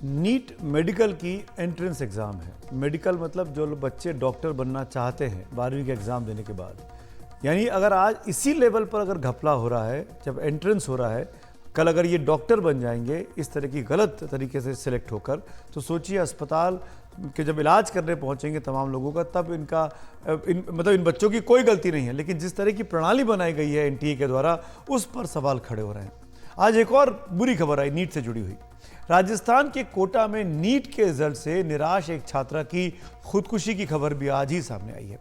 NEET medical की entrance exam है। Medical मतलब जो बच्चे डॉक्टर बनना चाहते हैं 12वीं के एग्ज़ाम देने के बाद, यानी अगर आज इसी लेवल पर अगर घपला हो रहा है, जब एंट्रेंस हो रहा है, कल अगर ये डॉक्टर बन जाएंगे इस तरह की गलत तरीके से सिलेक्ट होकर, तो सोचिए अस्पताल के जब इलाज करने पहुंचेंगे तमाम लोगों का, तब इन बच्चों की कोई गलती नहीं है, लेकिन जिस तरह की प्रणाली बनाई गई है एनटीए के द्वारा, उस पर सवाल खड़े हो रहे हैं। आज एक और बुरी खबर आई नीट से जुड़ी हुई। राजस्थान के कोटा में नीट के रिजल्ट से निराश एक छात्रा की खुदकुशी की खबर भी आज ही सामने आई है।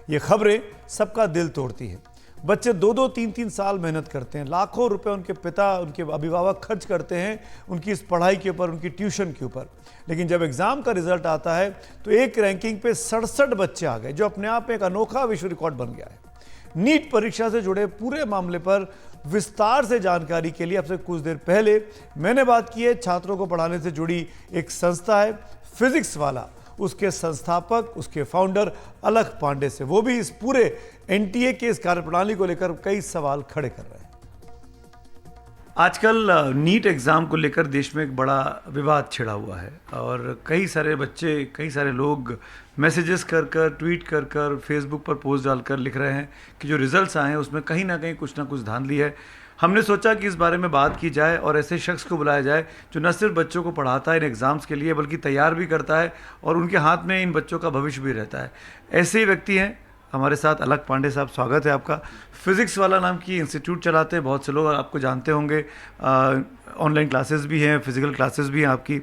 ये खबरें सबका दिल तोड़ती हैं। बच्चे 2-2, 3-3 साल मेहनत करते हैं, लाखों रुपए उनके पिता, उनके अभिभावक खर्च करते हैं उनकी इस पढ़ाई के ऊपर, उनकी ट्यूशन के ऊपर, लेकिन जब एग्जाम का रिजल्ट आता है तो एक रैंकिंग पे 67 बच्चे आ गए, जो अपने आप में एक अनोखा विश्व रिकॉर्ड बन गया है। नीट परीक्षा से जुड़े पूरे मामले पर विस्तार से जानकारी के लिए अब से कुछ देर पहले मैंने बात की है छात्रों को पढ़ाने से जुड़ी एक संस्था है फिजिक्स वाला, उसके संस्थापक, उसके फाउंडर अलख पांडे से। वो भी इस पूरे एनटीए के इस कार्यप्रणाली को लेकर कई सवाल खड़े कर रहे हैं। आजकल नीट एग्ज़ाम को लेकर देश में एक बड़ा विवाद छिड़ा हुआ है और कई सारे बच्चे, कई सारे लोग मैसेजेस कर कर, ट्वीट कर कर, फेसबुक पर पोस्ट डालकर लिख रहे हैं कि जो रिजल्ट्स आए हैं उसमें कहीं ना कुछ धांधली है। हमने सोचा कि इस बारे में बात की जाए और ऐसे शख्स को बुलाया जाए जो न सिर्फ बच्चों को पढ़ाता है इन एग्ज़ाम्स के लिए, बल्कि तैयार भी करता है और उनके हाथ में इन बच्चों का भविष्य भी रहता है। ऐसे ही व्यक्ति हैं हमारे साथ अलख पांडे साहब। स्वागत है आपका। फिज़िक्स वाला नाम की इंस्टीट्यूट चलाते हैं, बहुत से लोग आपको जानते होंगे। ऑनलाइन क्लासेस भी हैं, फिज़िकल क्लासेस भी हैं आपकी।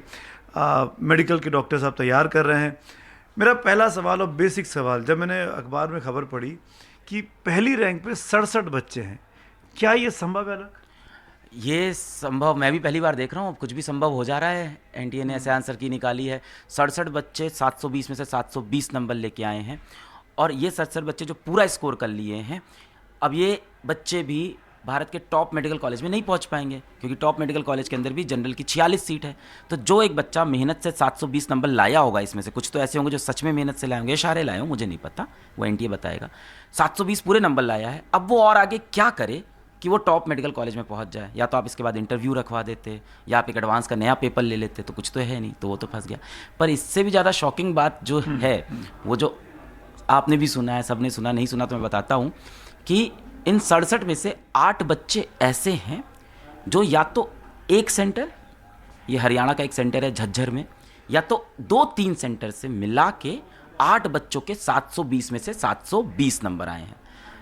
मेडिकल के डॉक्टर साहब तैयार कर रहे हैं। मेरा पहला सवाल और बेसिक सवाल, जब मैंने अखबार में खबर पढ़ी कि पहली रैंक पे 67 बच्चे हैं, क्या ये संभव है अलग? ये संभव, मैं भी पहली बार देख रहा हूँ। कुछ भी संभव हो जा रहा है। एनटीए ने ऐसे आंसर की निकाली है। 67 बच्चे 720 में से 720 नंबर लेके आए हैं और ये 67 बच्चे जो पूरा स्कोर कर लिए हैं, अब ये बच्चे भी भारत के टॉप मेडिकल कॉलेज में नहीं पहुंच पाएंगे, क्योंकि टॉप मेडिकल कॉलेज के अंदर भी जनरल की 46 सीट है। तो जो एक बच्चा मेहनत से 720 नंबर लाया होगा, इसमें से कुछ तो ऐसे होंगे जो सच में मेहनत से लाए होंगे, इशारे लाए होंगे, मुझे नहीं पता, वो एनटीए बताएगा। 720 पूरे नंबर लाया है। अब वो और आगे क्या करे कि वो टॉप मेडिकल कॉलेज में पहुंच जाए? या तो आप इसके बाद इंटरव्यू रखवा देते, या आप एक एडवांस का नया पेपर ले लेते, तो कुछ तो है नहीं, तो वो तो फंस गया। पर इससे भी ज़्यादा शॉकिंग बात जो है, वो जो आपने भी सुना है, सबने सुना, नहीं सुना तो मैं बताता हूँ कि इन 67 में से 8 बच्चे ऐसे हैं जो या तो एक सेंटर, ये हरियाणा का एक सेंटर है झज्जर में, या तो 2-3 सेंटर से मिला के 8 बच्चों के 720 में से 720 नंबर आए हैं।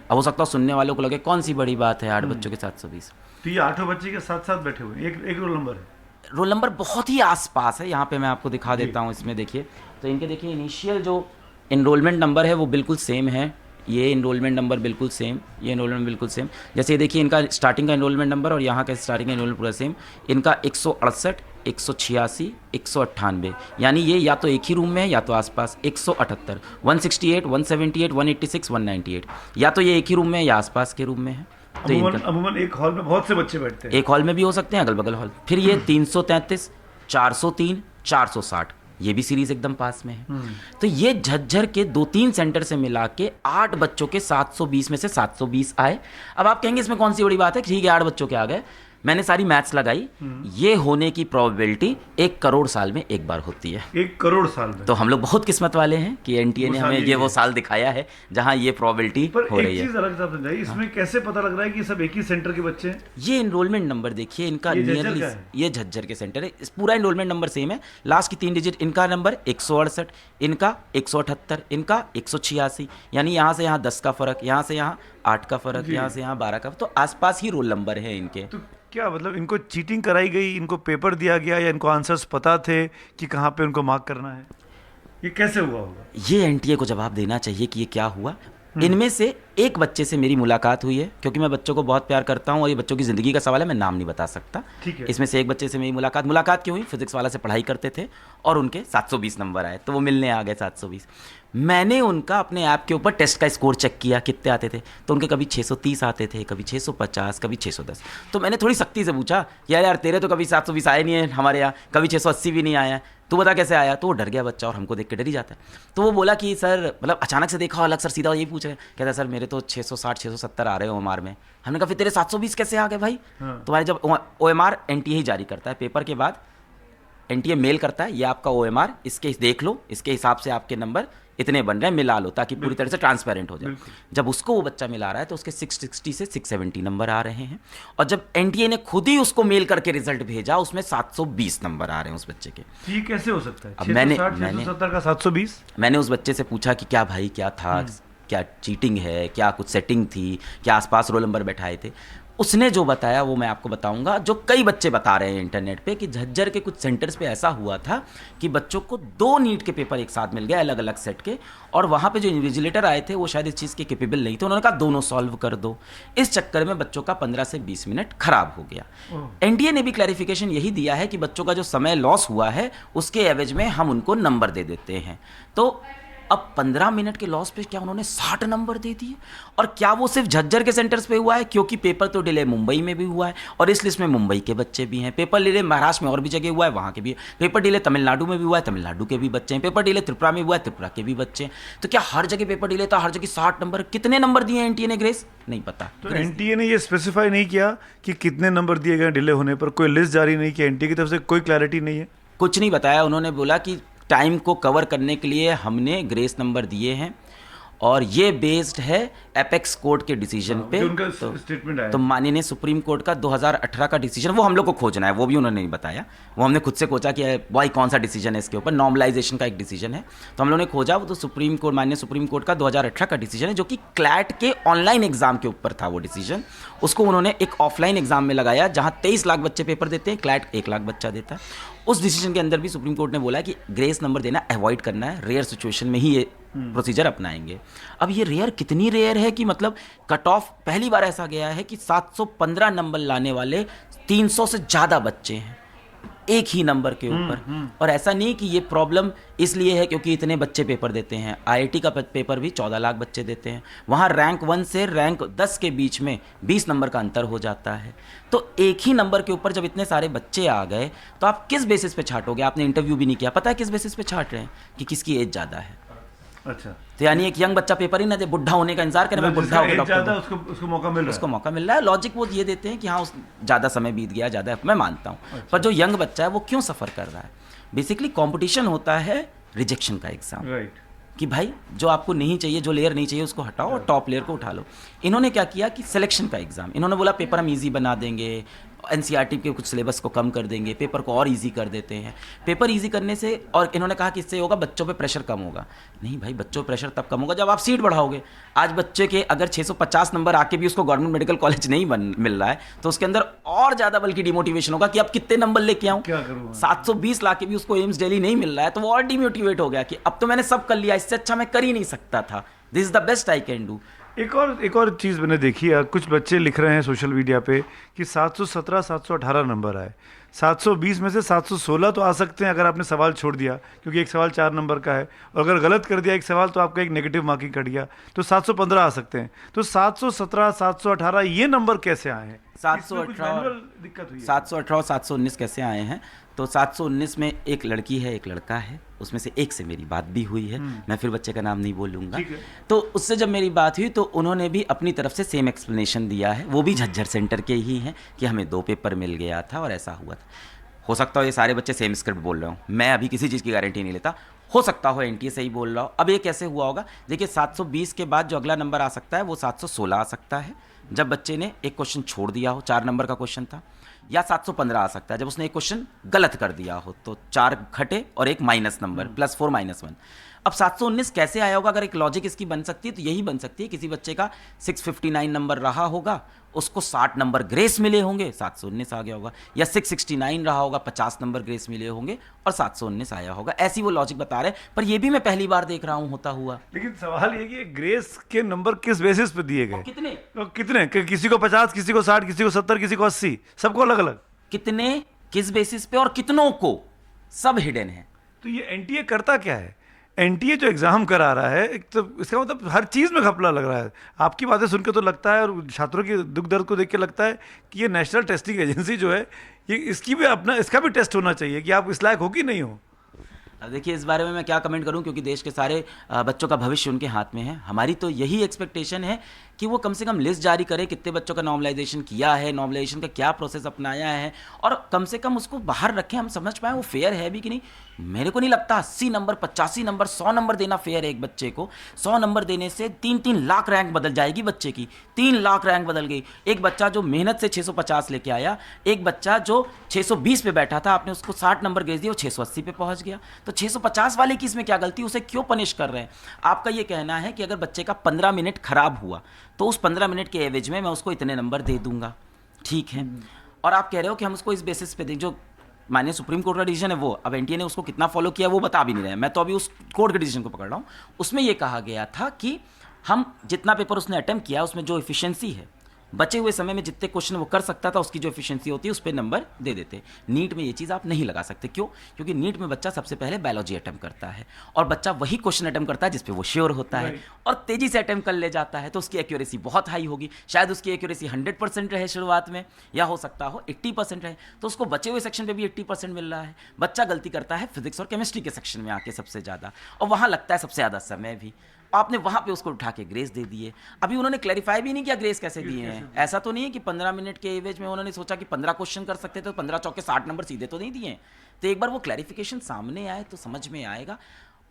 अब हो सकता है सुनने वालों को लगे कौन सी बड़ी बात है 8 बच्चों के 720। तो ये 8 बच्चे के साथ साथ बैठे हुए हैं, एक रोल नंबर है। रोल नंबर बहुत ही आसपास है। यहाँ पे मैं आपको दिखा देता हूँ। इसमें देखिए, तो इनके देखिए इनिशियल जो इनरोलमेंट नंबर है वो बिल्कुल सेम है। ये इनरोलमेंट नंबर बिल्कुल सेम, ये इनरोलमेंट बिल्कुल सेम। जैसे ये देखिए इनका स्टार्टिंग का इनरोलमेंट नंबर और यहाँ का स्टार्टिंग का इनरोलमेंट पूरा सेम। इनका 168, 186, 198, यानी ये या तो एक ही रूम में है या तो आसपास। 178, 168, 178, 186, 198, या तो ये एक ही रूम में है या आसपास के रूम में है। तो अमूमन एक हॉल में बहुत से बच्चे बैठते हैं। एक हॉल में भी हो सकते हैं, अगल बगल हॉल। फिर ये 333, 403, 460, ये भी सीरीज एकदम पास में है। तो ये झज्जर के 2-3 सेंटर से मिला के 8 बच्चों के 720 में से 720 आए। अब आप कहेंगे इसमें कौन सी बड़ी बात है, ठीक है 8 बच्चों के आ गए। मैंने सारी मैथ्स लगाई, ये होने की प्रोबेबिलिटी 1 करोड़ साल में एक बार होती है। 1 करोड़ साल में? तो हम लोग बहुत किस्मत वाले हैं कि एनटीए ने हमें ये वो साल दिखाया है जहां ये प्रोबेबिलिटी हो रही है। एक चीज अलग साहब समझाइए, इसमें कैसे पता लग रहा है कि सब एक ही सेंटर के बच्चे हैं? ये इनरोलमेंट नंबर देखिए इनका, नियरली ये झज्जर के सेंटर है। इस पूरा इनरोलमेंट नंबर सेम है। लास्ट की 3 डिजिट इनका नंबर 168, इनका 178, इनका 186, यानी यहाँ से यहाँ 10 का फर्क, यहाँ से यहाँ 8 का फर्क, यहाँ से यहाँ 12 का। तो आसपास ही रोल नंबर है इनके। क्या मतलब इनको चीटिंग कराई गई, इनको पेपर दिया गया, या इनको आंसर्स पता थे कि कहाँ पे उनको मार्क करना है? ये कैसे हुआ होगा? ये एनटीए को जवाब देना चाहिए कि ये क्या हुआ। इनमें से एक बच्चे से मेरी मुलाकात हुई है, क्योंकि मैं बच्चों को बहुत प्यार करता हूँ और ये बच्चों की ज़िंदगी का सवाल है, मैं नाम नहीं बता सकता। ठीक है। इसमें से एक बच्चे से मेरी मुलाकात क्यों हुई? फिजिक्स वाला से पढ़ाई करते थे और उनके 720 नंबर आए, तो वो मिलने आ गए 720। मैंने उनका अपने ऐप के ऊपर टेस्ट का स्कोर चेक किया कितने आते थे, तो उनके कभी 630 आते थे, कभी 650, कभी 610। तो मैंने थोड़ी सख्ती से पूछा, यार तेरे तो कभी 720 आए नहीं है हमारे यहाँ, कभी 680 भी नहीं आया, तू बता कैसे आया? तो वो डर गया बच्चा और हमको देख के डर ही जाता है। तो वो बोला कि सर, मतलब अचानक से देखा अलग, सर सीधा यही पूछ रहे, कहता है सर मेरे तो 660, 670 आ रहे हो OMR में। हमने कहा फिर तेरे 720 कैसे आ गए भाई? तुम्हारे जब OMR एनटीए ही जारी करता है पेपर के बाद एनटीए मेल करता है, ये आपका ओएमआर, इसके देख लो, इसके हिसाब से आपके नंबर इतने बन रहे हैं, मिला लो, ताकि पूरी तरह से ट्रांसपेरेंट हो जाए। जब उसको वो बच्चा मिला रहा है तो उसके 660 से 670 नंबर आ रहे हैं, और जब एनटीए ने खुद ही उसको मेल करके रिजल्ट भेजा, उसमें 720 नंबर आ रहे हैं उस बच्चे के। ये कैसे हो सकता है? अब मैंने 670 का 720। मैंने उस बच्चे से पूछा कि क्या भाई, क्या था, क्या चीटिंग है, क्या कुछ सेटिंग थी, क्या आसपास रोल नंबर बैठाए थे? उसने जो बताया वो मैं आपको बताऊंगा, जो कई बच्चे बता रहे हैं इंटरनेट पे, कि झज्जर के कुछ सेंटर्स पे ऐसा हुआ था कि बच्चों को 2 नीट के पेपर एक साथ मिल गए, अलग अलग सेट के, और वहाँ पे जो इन्विजिलेटर आए थे वो शायद इस चीज़ के कैपेबल नहीं थे, उन्होंने कहा दोनों सॉल्व कर दो। इस चक्कर में बच्चों का 15 से 20 मिनट खराब हो गया। एनटीए ने भी क्लैरिफिकेशन यही दिया है कि बच्चों का जो समय लॉस हुआ है उसके एवज में हम उनको नंबर दे देते हैं। तो अब 15 मिनट के लॉस पे क्या उन्होंने 60 नंबर दे दिए? और क्या वो सिर्फ झज्जर के सेंटर्स पे हुआ है? क्योंकि पेपर तो डिले मुंबई में भी हुआ है, और इस लिस्ट में मुंबई के बच्चे भी हैं। पेपर डिले महाराष्ट्र में और भी जगह हुआ है, वहाँ के भी। पेपर डिले तमिलनाडु में भी हुआ है, तमिलनाडु के भी बच्चे हैं। पेपर डिले त्रिपुरा में हुआ है, त्रिपुरा के भी बच्चे हैं। तो क्या हर जगह पेपर डिले था, हर जगह 60 नंबर? कितने नंबर दिए एनटीए ने ग्रेस? नहीं पता। तो एनटीए ने ये स्पेसिफाई नहीं किया कि कितने नंबर दिए गए डिले होने पर? कोई लिस्ट जारी नहीं किया एनटीए की तरफ से? कोई क्लैरिटी नहीं है? कुछ नहीं बताया। उन्होंने बोला कि टाइम को कवर करने के लिए हमने ग्रेस नंबर दिए हैं, और ये बेस्ड है एपेक्स कोर्ट के डिसीजन पे। उनका स्टेटमेंट आया तो माननीय सुप्रीम कोर्ट का 2018 का डिसीजन, वो हम लोग को खोजना है, वो भी उन्होंने नहीं बताया। वो हमने खुद से खोजा कि भाई कौन सा डिसीजन है इसके ऊपर। नॉर्मलाइजेशन का एक डिसीजन है, तो हम लोगों ने खोजा। वो तो सुप्रीम कोर्ट, माननीय सुप्रीम कोर्ट का 2018 का डिसीजन है, जो कि क्लैट के ऑनलाइन एग्जाम के ऊपर था वो डिसीजन। उसको उन्होंने एक ऑफलाइन एग्जाम में लगाया, जहाँ 23 लाख बच्चे पेपर देते हैं, क्लैट 1 लाख बच्चा देता है। उस डिसीजन के अंदर भी सुप्रीम कोर्ट ने बोला कि ग्रेस नंबर देना अवॉइड करना है, रेयर सिचुएशन में ही ये प्रोसीजर अपनाएंगे। अब ये रेयर कितनी रेयर है कि मतलब कट ऑफ पहली बार ऐसा गया है कि 715 नंबर लाने वाले 300 से ज़्यादा बच्चे हैं एक ही नंबर के ऊपर। और ऐसा नहीं कि ये प्रॉब्लम इसलिए है क्योंकि इतने बच्चे पेपर देते हैं। आईआईटी का पेपर भी 14 लाख बच्चे देते हैं, वहाँ रैंक 1 से रैंक 10 के बीच में 20 नंबर का अंतर हो जाता है। तो एक ही नंबर के ऊपर जब इतने सारे बच्चे आ गए तो आप किस बेसिस पे छांटोगे? आपने इंटरव्यू भी नहीं किया, पता है किस बेसिस पे छांट रहे हैं? कि किसकी एज ज़्यादा है। अच्छा, तो यानी एक यंग बच्चा पेपर ही ना दे, बुढ़ा होने का इंतजार करे, मैं बुढ़ा हो गया, उसको मौका मिल रहा है, उसको मौका मिल रहा है। लॉजिक वो ये देते हैं कि हाँ ज़्यादा समय बीत गया, ज़्यादा, मैं मानता हूँ। अच्छा। पर जो यंग बच्चा है वो क्यों सफ़र कर रहा है? बेसिकली कंपटीशन होता है रिजेक्शन का एग्जाम, राइट, कि भाई जो आपको नहीं चाहिए, जो लेयर नहीं चाहिए उसको हटाओ और टॉप लेयर को उठा लो। इन्होंने क्या किया कि सिलेक्शन का एग्जाम, इन्होंने बोला पेपर हम इजी बना देंगे, एनसीईआरटी के कुछ सिलेबस को कम कर देंगे, पेपर को और इजी कर देते हैं। पेपर इजी करने से, और इन्होंने कहा कि इससे होगा बच्चों पे प्रेशर कम होगा। नहीं भाई, बच्चों पे प्रेशर तब कम होगा जब आप सीट बढ़ाओगे। आज बच्चे के अगर 650 नंबर आके भी उसको गवर्नमेंट मेडिकल कॉलेज नहीं मिल रहा है तो उसके अंदर और ज़्यादा बल्कि डिमोटिवेशन होगा कि अब कितने नंबर लेके आऊँ। 720 ला के भी उसको एम्स दिल्ली नहीं मिल रहा है तो वो और डिमोटिवेट हो गया कि अब तो मैंने सब कर लिया, इससे अच्छा मैं कर ही नहीं सकता था। This is the best I can do. एक और चीज़ मैंने देखी है, कुछ बच्चे लिख रहे हैं सोशल मीडिया पे कि 717 718 नंबर आए। 720 में से 716 तो आ सकते हैं अगर आपने सवाल छोड़ दिया, क्योंकि एक सवाल 4 नंबर का है, और अगर गलत कर दिया एक सवाल तो आपका एक नेगेटिव मार्किंग कट गया, तो 715 आ सकते हैं। तो 717 718 ये नंबर कैसे आए हैं? 718 दिक्कत हुई है? 718 719 कैसे आए हैं? तो 719 में एक लड़की है, एक लड़का है, उसमें से एक से मेरी बात भी हुई है। मैं फिर बच्चे का नाम नहीं बोलूँगा। तो उससे जब मेरी बात हुई तो उन्होंने भी अपनी तरफ से सेम एक्सप्लेनेशन दिया है। वो भी झज्जर सेंटर के ही हैं कि हमें 2 पेपर मिल गया था और ऐसा हुआ था। हो सकता हो ये सारे बच्चे सेम स्क्रिप्ट बोल रहे हो, मैं अभी किसी चीज़ की गारंटी नहीं लेता। हो सकता हो एनटीए सही बोल रहा हो। अब ये कैसे हुआ होगा? देखिए 720 के बाद जो अगला नंबर आ सकता है वो 716 आ सकता है, जब बच्चे ने एक क्वेश्चन छोड़ दिया हो, 4 नंबर का क्वेश्चन था। या 715 आ सकता है जब उसने एक क्वेश्चन गलत कर दिया हो, तो 4 घटे और एक माइनस नंबर, +4 -1। अब 719 कैसे आया होगा? अगर एक लॉजिक इसकी बन सकती है तो यही बन सकती है, किसी बच्चे का 659 नंबर रहा होगा, उसको 60 नंबर ग्रेस मिले होंगे, 719 आ गया होगा। या 669 रहा होगा, 50 नंबर ग्रेस मिले होंगे और 719 आया होगा। ऐसी वो लॉजिक बता रहे हैं, पर ये भी मैं पहली बार देख रहा हूँ होता हुआ। लेकिन सवाल ये कि ग्रेस के नंबर किस बेसिस पे दिए गए? कितने किसी को 50, किसी को 60, किसी को 70, किसी को 80, सबको अलग अलग। कितने, किस बेसिस पे और कितनों को, सब हिडन है। तो ये एनटीए करता क्या है? एनटीए जो एग्जाम करा रहा है, एक तो इसका मतलब हर चीज़ में घपला लग रहा है। आपकी बातें सुन के तो लगता है, और छात्रों के दुख दर्द को देख के लगता है कि ये नेशनल टेस्टिंग एजेंसी जो है, ये इसकी भी इसका भी टेस्ट होना चाहिए कि आप इस लायक हो कि नहीं हो। अब देखिए इस बारे में मैं क्या कमेंट करूं, क्योंकि देश के सारे बच्चों का भविष्य उनके हाथ में है। हमारी तो यही एक्सपेक्टेशन है कि वो कम से कम लिस्ट जारी करे कितने बच्चों का नॉर्मलाइजेशन किया है, नॉर्मलाइजेशन का क्या प्रोसेस अपनाया है, और कम से कम उसको बाहर रखें, हम समझ पाएँ वो फेयर है भी कि नहीं। मेरे को नहीं लगता 80 नंबर, 85 नंबर, 100 नंबर देना फेयर है एक बच्चे को। 100 नंबर देने से 3-3 लाख रैंक बदल जाएगी बच्चे की, 3 लाख रैंक बदल गई। एक बच्चा जो मेहनत से 650 लेके आया, एक बच्चा जो 620 पे बैठा था, आपने उसको 60 नंबर भेज दिया, वो 680 पे पहुंच गया। तो 650 वाले की इसमें क्या गलती, उसे क्यों पनिश कर रहे हैं? आपका ये कहना है कि अगर बच्चे का 15 मिनट खराब हुआ तो उस 15 मिनट के एवरेज में मैं उसको इतने नंबर दे दूंगा, ठीक है। और आप कह रहे हो कि हम उसको इस बेसिस पे दें, जो माननीय सुप्रीम कोर्ट का डिसीजन है वो, अब एनटीए ने उसको कितना फॉलो किया वो बता भी नहीं रहे, मैं तो अभी उस कोर्ट के डिसीजन को पकड़ रहा हूँ। उसमें ये कहा गया था कि हम जितना पेपर उसने अटेम्प्ट किया उसमें जो एफिशिएंसी है, बचे हुए समय में जितने क्वेश्चन वो कर सकता था उसकी जो एफिशिएंसी होती है उस पर नंबर दे देते। नीट में ये चीज़ आप नहीं लगा सकते, क्यों? क्योंकि नीट में बच्चा सबसे पहले बायोलॉजी अटेम्प्ट करता है और बच्चा वही क्वेश्चन अटेम्प्ट करता है जिस पे वो श्योर होता है और तेजी से अटेम्प्ट कर ले जाता है, तो उसकी एक्यूरेसी बहुत हाई होगी। शायद उसकी एक्यूरेसी 100% रहे शुरुआत में, या हो सकता हो 80% रहे, तो उसको बचे हुए सेक्शन पे भी 80% मिल रहा है। बच्चा गलती करता है फिजिक्स और केमिस्ट्री के सेक्शन में आके सबसे ज़्यादा, और वहाँ लगता है सबसे ज़्यादा समय भी, आपने वहां पे उसको उठा के ग्रेस दे दिए। अभी उन्होंने क्लैरिफाई भी नहीं किया ग्रेस कैसे दिए हैं। ऐसा तो नहीं है कि 15 मिनट के एवरेज में उन्होंने सोचा कि 15 क्वेश्चन कर सकते थे तो 15 चौके 60 नंबर सीधे तो नहीं दिए। तो एक बार वो क्लैरिफिकेशन सामने आए तो समझ में आएगा।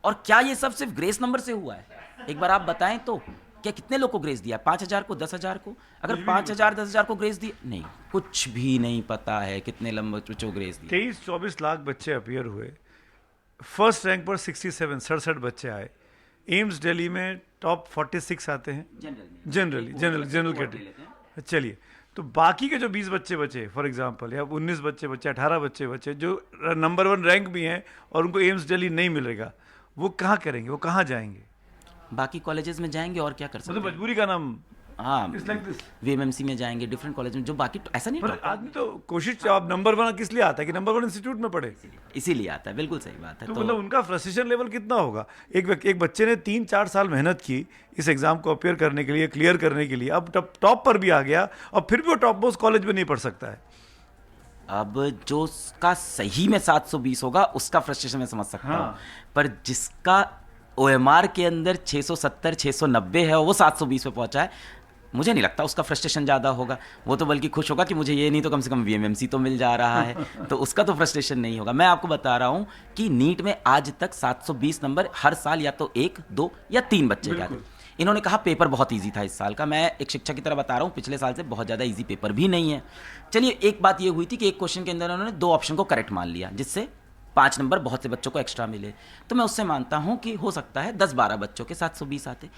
और क्या ये सब सिर्फ ग्रेस नंबर से हुआ है, एक बार आप बताएं तो। क्या कितने लोग को ग्रेस दिया? 5000 को, 10,000 को? अगर 5000 10,000 को ग्रेस दिए, नहीं, कुछ भी नहीं पता है कितने लंबे बच्चों को ग्रेस दिया। 23-24 लाख बच्चे अपीयर हुए, फर्स्ट रैंक पर 67 बच्चे आए। एम्स दिल्ली में टॉप 46 आते हैं जनरल कैटेगरी। चलिए, तो बाकी के जो 20 बच्चे बचे फॉर एग्जांपल, या 19 बच्चे बचे, 18 बच्चे बचे जो नंबर 1 रैंक भी हैं और उनको एम्स दिल्ली नहीं मिलेगा, वो कहाँ करेंगे, वो कहाँ जाएंगे? बाकी कॉलेजेस में जाएंगे और क्या कर सकते हैं। मतलब मजबूरी का नाम, हाँ, like वीएमएमसी में जाएंगे, डिफरेंट कॉलेज में, जो बाकी तो ऐसा नहीं पर आदमी तो कोशिश, आप नंबर 1 किस लिए आता है कि नंबर 1 इंस्टीट्यूट में पढ़े, इसीलिए आता है। बिल्कुल सही बात है। तो मतलब उनका फ्रस्ट्रेशन लेवल कितना होगा? एक बच्चे ने 3-4 साल मेहनत की इस एग्जाम को अपियर करने के लिए, क्लियर करने के लिए, अब टॉप पर भी आ गया और फिर भी वो टॉप मोस्ट कॉलेज में नहीं पढ़ सकता है। अब जो उसका सही में 720 होगा उसका फ्रस्ट्रेशन मैं समझ सकता हूँ, पर जिसका ओएमआर के अंदर 670 690 है वो 720 पे पहुंचा है, मुझे नहीं लगता उसका फ्रस्ट्रेशन ज़्यादा होगा। वो तो बल्कि खुश होगा कि मुझे ये नहीं तो कम से कम वीएमएमसी तो मिल जा रहा है, तो उसका तो फ्रस्ट्रेशन नहीं होगा। मैं आपको बता रहा हूँ कि नीट में आज तक 720 नंबर हर साल या तो 1, 2 या 3 बच्चे का। इन्होंने कहा पेपर बहुत इजी था इस साल का, मैं एक शिक्षक की तरह बता रहा हूँ, पिछले साल से बहुत ज़्यादा इजी पेपर भी नहीं है। चलिए, एक बात ये हुई थी कि एक क्वेश्चन के अंदर उन्होंने 2 ऑप्शन को करेक्ट मान लिया, जिससे 5 नंबर बहुत से बच्चों को एक्स्ट्रा मिले। तो मैं उससे मानता हूँ कि हो सकता है 10-12 बच्चों के 720 आते,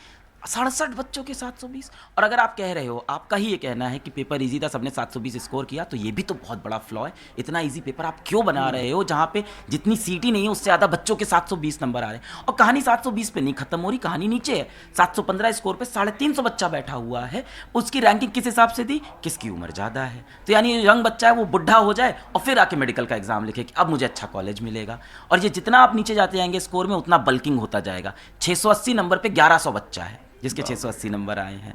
67 बच्चों के 720। और अगर आप कह रहे हो, आपका ही ये कहना है कि पेपर इजी था, सबने 720 स्कोर किया, तो ये भी तो बहुत बड़ा फ्लॉ है। इतना इजी पेपर आप क्यों बना रहे हो जहाँ पे जितनी सीट ही नहीं है उससे ज़्यादा बच्चों के 720 नंबर आ रहे हैं? और कहानी 720 पे नहीं खत्म हो रही, कहानी नीचे है। 715 स्कोर पे 350 बच्चा बैठा हुआ है, उसकी रैंकिंग किस हिसाब से दी? किसकी उम्र ज़्यादा है। तो यानी यंग बच्चा है वो बुढ़ा हो जाए और फिर आके मेडिकल का एग्जाम लिखे कि अब मुझे अच्छा कॉलेज मिलेगा। और ये जितना आप नीचे जाते जाएंगे स्कोर में उतना बल्किंग होता जाएगा। 680 नंबर पे 1100 बच्चा है जिसके 680 नंबर आए हैं।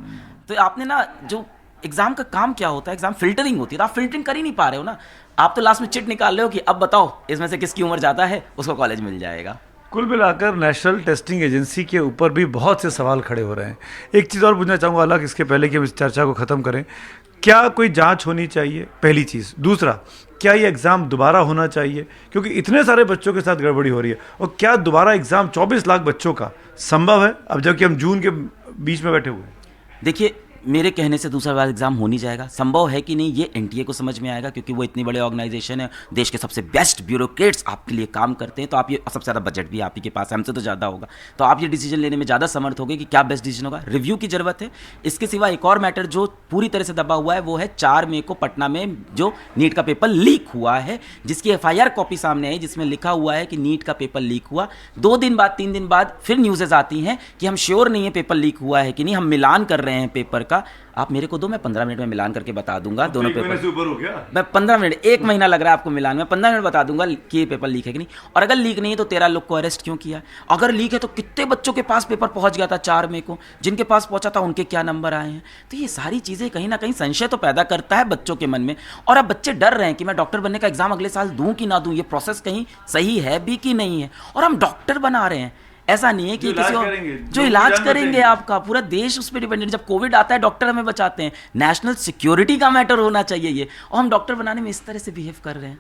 तो आपने ना, जो एग्जाम का काम क्या होता है, एग्जाम फिल्टरिंग होती है, तो आप फिल्टरिंग कर ही नहीं पा रहे हो ना। आप तो लास्ट में चिट निकाल रहे हो कि अब बताओ इसमें से किसकी उम्र ज़्यादा है, उसको कॉलेज मिल जाएगा। कुल मिलाकर नेशनल टेस्टिंग एजेंसी के ऊपर भी बहुत से सवाल खड़े हो रहे हैं। एक चीज़ और पूछना चाहूँगा अलग, इसके पहले कि हम इस चर्चा को ख़त्म करें, क्या कोई जांच होनी चाहिए? पहली चीज़। दूसरा, क्या ये एग्ज़ाम दोबारा होना चाहिए? क्योंकि इतने सारे बच्चों के साथ गड़बड़ी हो रही है, और क्या दोबारा एग्ज़ाम 24 लाख बच्चों का संभव है अब जबकि हम जून के बीच में बैठे हुए हैं? देखिए, मेरे कहने से दूसरा बार एग्जाम हो नहीं जाएगा। संभव है कि नहीं ये एनटीए को समझ में आएगा, क्योंकि वो इतनी बड़े ऑर्गेनाइजेशन है, देश के सबसे बेस्ट ब्यूरोक्रेट्स आपके लिए काम करते हैं। तो आप ये, सबसे ज़्यादा बजट भी आप ही के पास है, हमसे तो ज़्यादा होगा, तो आप ये डिसीजन लेने में ज़्यादा समर्थ होगे कि क्या बेस्ट डिसीजन होगा। रिव्यू की ज़रूरत है। इसके सिवा एक और मैटर जो पूरी तरह से दबा हुआ है वो है 4 मई को पटना में जो नीट का पेपर लीक हुआ है, जिसकी FIR कॉपी सामने आई जिसमें लिखा हुआ है कि नीट का पेपर लीक हुआ। 2 दिन बाद 3 दिन बाद फिर न्यूज़ेज आती हैं कि हम श्योर नहीं है पेपर लीक हुआ है कि नहीं, हम मिलान कर रहे हैं पेपर का। आप मेरे को दो, मैं 15 मिनट में मिलान करके बता दूंगा दोनों पेपर से ऊपर हो गया। मैं 15 मिनट, 1 महीना लग रहा है आपको मिलान में, 15 मिनट बता दूंगा कि ये पेपर लीक है कि नहीं। और अगर लीक नहीं है तो 13 लोग को अरेस्ट क्यों किया? अगर लीक है तो कितने बच्चों के पास पेपर पहुंच गया था 4 मई को, जिनके पास पहुंचा था उनके क्या नंबर आए हैं? तो ये सारी चीज़ें कहीं ना कहीं संशय तो पैदा करता है बच्चों के मन में। और अब बच्चे डर रहे हैं कि मैं डॉक्टर बनने का एग्जाम अगले साल दूं कि ना दूं, ये प्रोसेस कहीं सही है भी कि नहीं है। और हम डॉक्टर बना रहे हैं, ऐसा नहीं है कि किसी और जो इलाज करेंगे, आपका पूरा देश उस पर डिपेंडेंट। जब कोविड आता है डॉक्टर हमें बचाते हैं, नेशनल सिक्योरिटी का मैटर होना चाहिए ये, और हम डॉक्टर बनाने में इस तरह से बिहेव कर रहे हैं।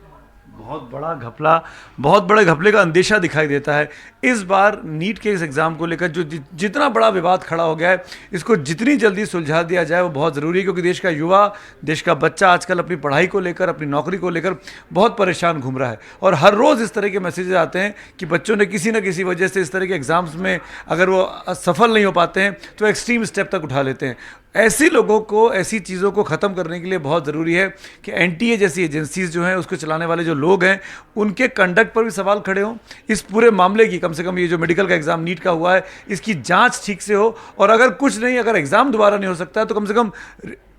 बहुत बड़ा घपला, बहुत बड़े घपले का अंदेशा दिखाई देता है इस बार नीट के इस एग्ज़ाम को लेकर। जो जितना बड़ा विवाद खड़ा हो गया है, इसको जितनी जल्दी सुलझा दिया जाए वो बहुत ज़रूरी है, क्योंकि देश का युवा, देश का बच्चा आजकल अपनी पढ़ाई को लेकर, अपनी नौकरी को लेकर बहुत परेशान घूम रहा है। और हर रोज़ इस तरह के मैसेजेस आते हैं कि बच्चों ने किसी न किसी वजह से इस तरह के एग्ज़ाम्स में अगर वो सफल नहीं हो पाते हैं तो एक्सट्रीम स्टेप तक उठा लेते हैं। ऐसे लोगों को, ऐसी चीज़ों को ख़त्म करने के लिए बहुत ज़रूरी है कि एनटीए जैसी एजेंसीज जो हैं, उसको चलाने वाले जो लोग हैं, उनके कंडक्ट पर भी सवाल खड़े हों। इस पूरे मामले की, कम से कम ये जो मेडिकल का एग्ज़ाम नीट का हुआ है, इसकी जांच ठीक से हो। और अगर कुछ नहीं, अगर एग्ज़ाम दोबारा नहीं हो सकता है तो कम से कम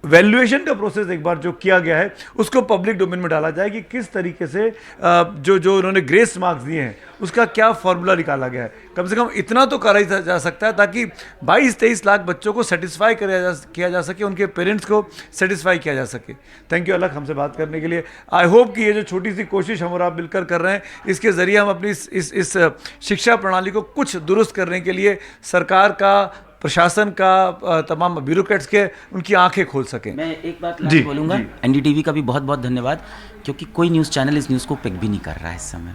वैल्यूएशन का प्रोसेस एक बार जो किया गया है उसको पब्लिक डोमेन में डाला जाए कि किस तरीके से जो उन्होंने ग्रेस मार्क्स दिए हैं उसका क्या फॉर्मूला निकाला गया है। कम से कम इतना तो करा जा सकता है ताकि 22-23 लाख बच्चों को सेटिस्फाई किया जा सके, उनके पेरेंट्स को सेटिस्फाई किया जा सके। थैंक यू अलग हमसे बात करने के लिए। आई होप कि ये जो छोटी सी कोशिश हम और आप मिलकर कर रहे हैं, इसके ज़रिए हम अपनी इस शिक्षा प्रणाली को कुछ दुरुस्त करने के लिए सरकार का, प्रशासन का, तमाम ब्यूरोक्रेट्स के, उनकी आंखें खोल सकें। मैं एक बात लास्ट बोलूँगा, एनडीटीवी का भी बहुत बहुत धन्यवाद, क्योंकि कोई न्यूज़ चैनल इस न्यूज़ को पिक भी नहीं कर रहा है इस समय।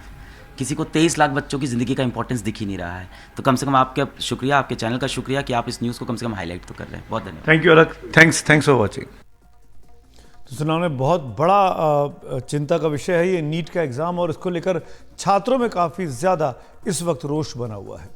किसी को 23 लाख बच्चों की ज़िंदगी का इंपॉर्टेंस दिख ही नहीं रहा है। तो कम से कम आपका शुक्रिया, आपके चैनल का शुक्रिया कि आप इस न्यूज़ को कम से कम हाईलाइट तो कर रहे हैं। बहुत धन्यवाद। थैंक यू अलग, थैंक्स फॉर वॉचिंग। तो सुना हमने, बहुत बड़ा चिंता का विषय है ये नीट का एग्ज़ाम, और इसको लेकर छात्रों में काफ़ी ज़्यादा इस वक्त रोष बना हुआ है।